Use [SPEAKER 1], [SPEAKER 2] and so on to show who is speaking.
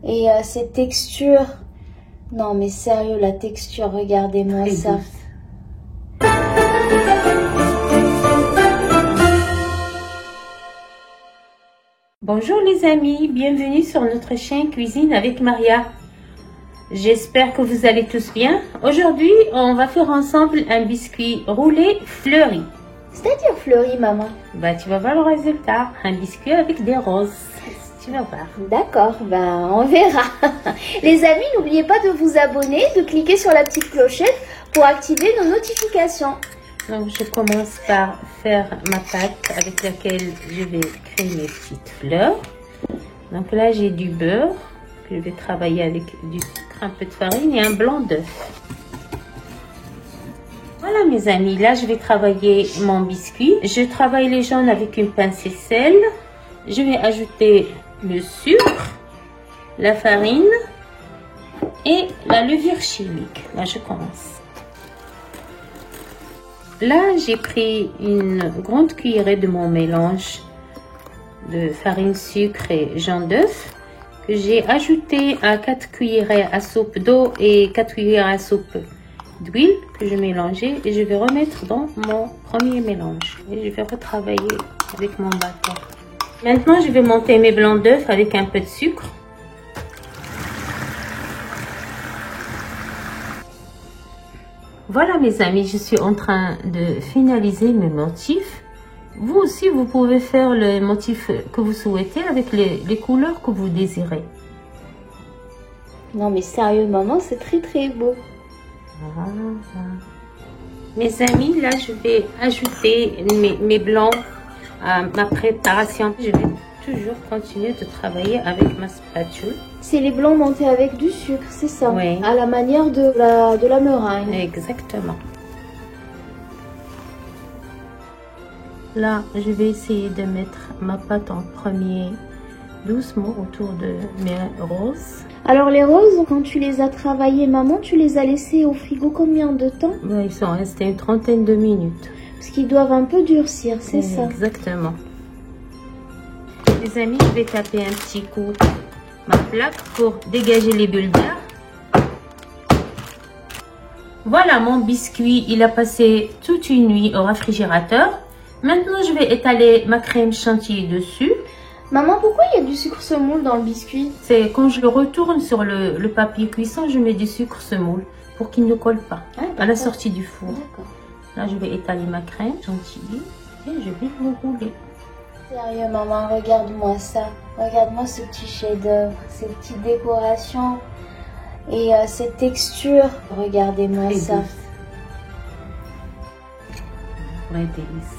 [SPEAKER 1] Et cette texture, non mais sérieux, la texture, regardez-moi ça.
[SPEAKER 2] Bonjour les amis, bienvenue sur notre chaîne Cuisine avec Maria. J'espère que vous allez tous bien. Aujourd'hui, on va faire ensemble un biscuit roulé fleuri.
[SPEAKER 1] C'est-à-dire fleuri, maman?
[SPEAKER 2] Bah, tu vas voir le résultat. Un biscuit avec des roses. Tu vas voir.
[SPEAKER 1] D'accord, ben on verra. Les amis, n'oubliez pas de vous abonner, de cliquer sur la petite clochette pour activer nos notifications.
[SPEAKER 2] Donc, je commence par faire ma pâte avec laquelle je vais créer mes petites fleurs. Donc là, j'ai du beurre que je vais travailler avec du sucre, un peu de farine et un blanc d'œuf. Voilà mes amis, là je vais travailler mon biscuit. Je travaille les jaunes avec une pincée sel. Je vais ajouter le sucre, la farine et la levure chimique. Là je commence. Là j'ai pris une grande cuillerée de mon mélange de farine, sucre et jaune d'œuf que j'ai ajouté à 4 cuillerées à soupe d'eau et 4 cuillerées à soupe d'huile que je mélangeais et je vais remettre dans mon premier mélange et je vais retravailler avec mon batteur. Maintenant je vais monter mes blancs d'œufs avec un peu de sucre. Voilà mes amis, je suis en train de finaliser mes motifs. Vous aussi vous pouvez faire le motif que vous souhaitez avec les couleurs que vous désirez.
[SPEAKER 1] Non mais sérieux maman, c'est très beau.
[SPEAKER 2] Voilà. Mes amis, là je vais ajouter mes blancs à ma préparation. Je vais toujours continuer de travailler avec ma spatule.
[SPEAKER 1] C'est les blancs montés avec du sucre, c'est ça?
[SPEAKER 2] Oui.
[SPEAKER 1] À la manière de la meringue.
[SPEAKER 2] Exactement. Là, je vais essayer de mettre ma pâte en premier doucement autour de mes roses.
[SPEAKER 1] Alors les roses, quand tu les as travaillées, maman, tu les as laissées au frigo combien de temps?
[SPEAKER 2] Ils sont restés une trentaine de minutes.
[SPEAKER 1] Parce qu'ils doivent un peu durcir, c'est ça?
[SPEAKER 2] Exactement. Les amis, je vais taper un petit coup ma plaque pour dégager les bulles d'air. Voilà mon biscuit, il a passé toute une nuit au réfrigérateur. Maintenant, je vais étaler ma crème chantilly dessus.
[SPEAKER 1] Maman, pourquoi il y a du sucre semoule dans le biscuit?
[SPEAKER 2] C'est quand je le retourne sur le papier cuisson, je mets du sucre semoule pour qu'il ne colle pas à la sortie du four. Là, je vais étaler ma crème chantilly et je vais le rouler.
[SPEAKER 1] Sérieux, maman, regarde-moi ça. Regarde-moi ce petit chef-d'œuvre, ces petites décorations et cette texture. Regardez-moi ça.
[SPEAKER 2] Vraie délice.